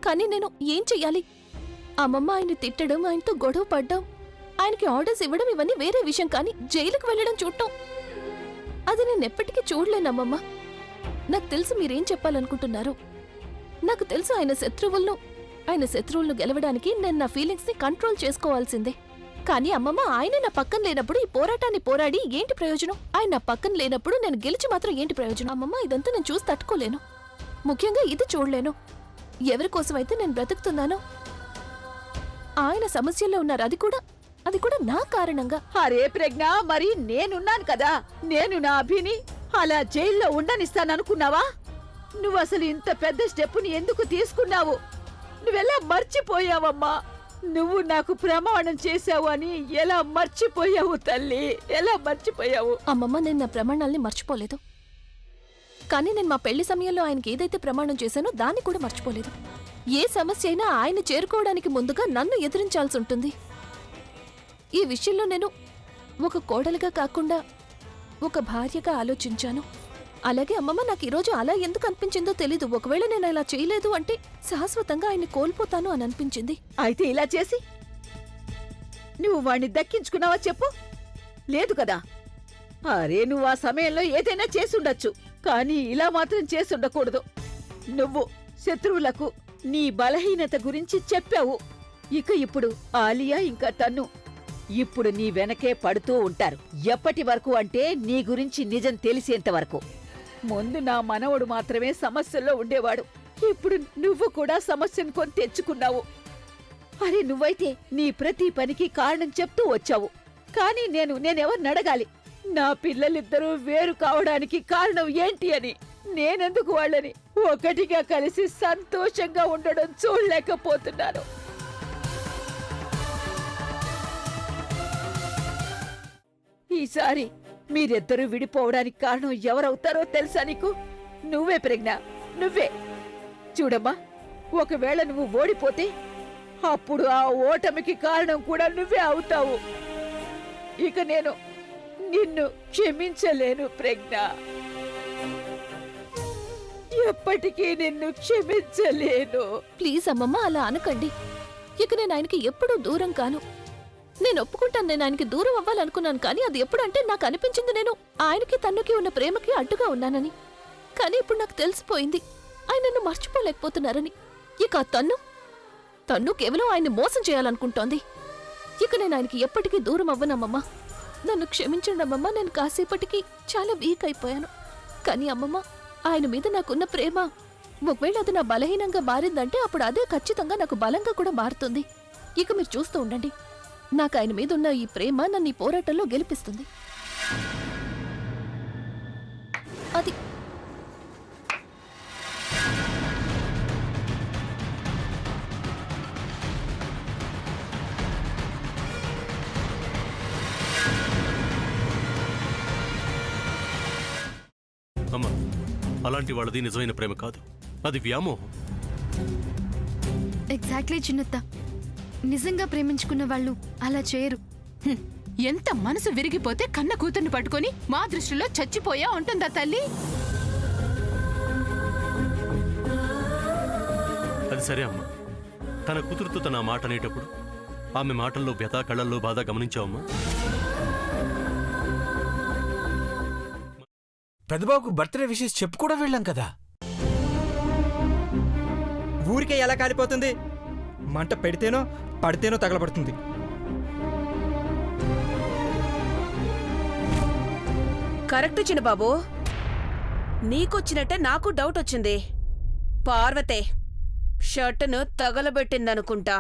కానీ నేను ఏం చెయ్యాలి? అమ్మమ్మ ఆయన తిట్టడం, ఆయనతో గొడవ పడ్డం, ఆయనకి ఆర్డర్స్ ఇవ్వడం ఇవన్నీ వేరే విషయం, కానీ జైలుకు వెళ్ళడం చూడటం అది నేను ఎప్పటికీ చూడలేనమ్మమ్మ. నాకు తెలుసు మీరేం చెప్పాలనుకుంటున్నారు. నాకు తెలుసు ఆయన శత్రువులను గెలవడానికి నేను నా ఫీలింగ్స్ ని కంట్రోల్ చేసుకోవాల్సిందే. కానీ అమ్మమ్మ, ఆయన నా పక్కన లేనప్పుడు ఈ పోరాటాన్ని పోరాడి ఏంటి ప్రయోజనం? ఆయన నా పక్కన లేనప్పుడు నేను గెలిచి మాత్రం ఏంటి ప్రయోజనం? అమ్మమ్మ, ఇదంతా నేను చూసి తట్టుకోలేను. ముఖ్యంగా ఇది చూడలేను. ఎవరి కోసమైతే నేను బ్రతుకుతున్నానో ఆయన సమస్యల్లో ఉన్నారు. అది కూడా నా కారణంగా. అరే ప్రజ్ఞ, మరి నేనున్నాను కదా. నేను నా అభిని అలా జైల్లో ఉండనిస్తాననుకున్నావా? నువ్వసలు ఇంత పెద్ద స్టెప్పుని ఎందుకు తీసుకున్నావు? నువ్వెలా మర్చిపోయావమ్మా? నువ్వు నాకు ప్రమాణం చేశావు అని ఎలా మర్చిపోయావు తల్లి? ఎలా మర్చిపోయావు? అమ్మమ్మ, నేను నా ప్రమాణాల్ని మర్చిపోలేదు. కానీ నేను మా పెళ్లి సమయంలో ఆయనకి ఏదైతే ప్రమాణం చేశానో దాన్ని కూడా మర్చిపోలేదు. ఏ సమస్య అయినా ఆయన చేరుకోవడానికి ముందుగా నన్ను ఎదిరించాల్సి ఉంటుంది. ఈ విషయంలో నేను ఒక కోడలుగా కాకుండా ఒక భార్యగా ఆలోచించాను. అలాగే అమ్మమ్మ, నాకు ఈరోజు అలా ఎందుకు అనిపించిందో తెలీదు. ఒకవేళ నేను అలా చేయలేదు అంటే శాశ్వతంగా ఆయన్ని కోల్పోతాను అని అనిపించింది. అయితే ఇలా చేసి నువ్వు వాణ్ణి దక్కించుకున్నావా చెప్పు? లేదు కదా. అరే, నువ్వు ఆ సమయంలో ఏదైనా చేసుండొచ్చు, కానీ ఇలా మాత్రం చేసుండకూడదు. నువ్వు శత్రువులకు నీ బలహీనత గురించి చెప్పావు. ఇప్పుడు ఆలియా ఇంకా తన్ను ఇప్పుడు నీ వెనకే పడుతూ ఉంటారు. ఎప్పటి వరకు అంటే నీ గురించి నిజం తెలిసేంత వరకు. ముందు నా మనవడు మాత్రమే సమస్యల్లో ఉండేవాడు. ఇప్పుడు నువ్వు కూడా సమస్యను కొని తెచ్చుకున్నావు. అరే, నువ్వైతే నీ ప్రతి పనికి కారణం చెప్తూ వచ్చావు. కానీ నేనెవరిని అడగాలి? నా పిల్లలిద్దరూ వేరు కావడానికి కారణం ఏంటి అని? నేనెందుకు వాళ్ళని ఒకటిగా కలిసి సంతోషంగా ఉండడం చూడలేకపోతున్నాను. ఈసారి మీరిద్దరూ విడిపోవడానికి కారణం ఎవరవుతారో తెలుసా నీకు? నువ్వే ప్రజ్ఞ, నువ్వే. చూడమ్మా, ఒకవేళ నువ్వు ఓడిపోతే అప్పుడు ఆ ఓటమికి కారణం కూడా నువ్వే అవుతావు. ఇక నేను నిన్ను క్షమించలేను ప్రజ్ఞ. ఎప్పటికీ నిన్ను క్షమించలేను. ప్లీజ్ అమ్మమ్మ, అలా అనకండి. ఇక నేను ఆయనకి ఎప్పుడూ దూరం కాను. నేను ఒప్పుకుంటాను, నేను ఆయనకి దూరం అవ్వాలనుకున్నాను. కానీ అది ఎప్పుడంటే నాకు అనిపించింది నేను ఆయనకి తన్నుకి ఉన్న ప్రేమకి అడ్డుగా ఉన్నానని. కానీ ఇప్పుడు నాకు తెలిసిపోయింది ఆయన నన్ను మర్చిపోలేకపోతున్నారని. ఇక తన్ను కేవలం ఆయన్ని మోసం చేయాలనుకుంటోంది. ఇక నేను ఆయనకి ఎప్పటికీ దూరం అవ్వనమ్మమ్మ. నన్ను క్షమించండి అమ్మమ్మ, నేను కాసేపటికి చాలా వీక్ అయిపోయాను. కానీ అమ్మమ్మ, ఆయన మీద నాకున్న ప్రేమ ఒకవేళ అది నా బలహీనంగా మారిందంటే అప్పుడు అదే ఖచ్చితంగా నాకు బలంగా కూడా మారుతుంది. ఇక మీరు చూస్తూ ఉండండి, నాకు ఆయన మీద ఉన్న ఈ ప్రేమ నన్ను ఈ పోరాటంలో గెలిపిస్తుంది. అది అమ్మా, అలాంటి వాళ్ళది నిజమైన ప్రేమ కాదు, అది వ్యామోహం. ఎగ్జాక్ట్లీ చిన్నత్త, నిజంగా ప్రేమించుకున్న వాళ్ళు అలా చేయరు. ఎంత మనసు విరిగిపోతే కన్న కూతుర్ని పట్టుకొని మా దృష్టిలో చచ్చిపోయా ఉంటుందా తల్లి? అది సరే అమ్మా, తన కూతురుతో తన మాట అనేటప్పుడు ఆమె మాటల్లో వ్యథ, కళ్ళల్లో బాధ గమనించావమ్మా? పెద్దబాబుకు బర్త్డే విషెస్ చెప్పు కూడా వెళ్ళాం కదా. ఊరికే ఎలా కాలిపోతుంది? మంట పెడితేనో పడితేనో తగలబడుతుంది. కరెక్ట్ చిన్నబాబు, నీకొచ్చినట్టే నాకు డౌట్ వచ్చింది. పార్వతే షర్టును తగలబెట్టిందనుకుంటా.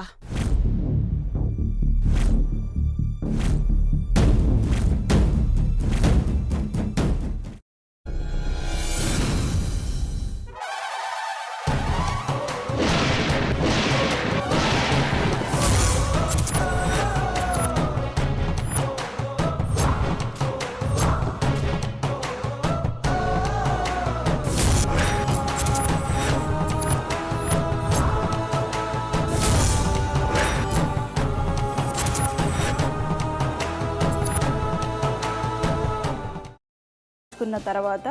తర్వాత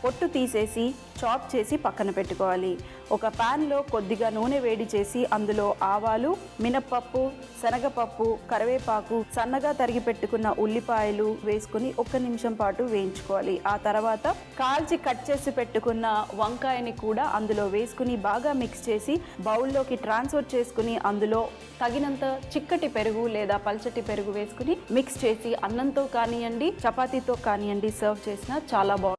పొట్టు తీసేసి చాప్ చేసి పక్కన పెట్టుకోవాలి. ఒక ప్యాన్లో కొద్దిగా నూనె వేడి చేసి అందులో ఆవాలు, మినప్పప్పు, శనగపప్పు, కరివేపాకు, సన్నగా తరిగి పెట్టుకున్న ఉల్లిపాయలు వేసుకుని 1 నిమిషం పాటు వేయించుకోవాలి. ఆ తర్వాత కాల్చి కట్ చేసి పెట్టుకున్న వంకాయని కూడా అందులో వేసుకుని బాగా మిక్స్ చేసి బౌల్లోకి ట్రాన్స్ఫర్ చేసుకుని అందులో తగినంత చిక్కటి పెరుగు లేదా పల్చటి పెరుగు వేసుకుని మిక్స్ చేసి అన్నంతో కానివ్వండి, చపాతీతో కానివ్వండి సర్వ్ చేసినా చాలా బాగుంటుంది.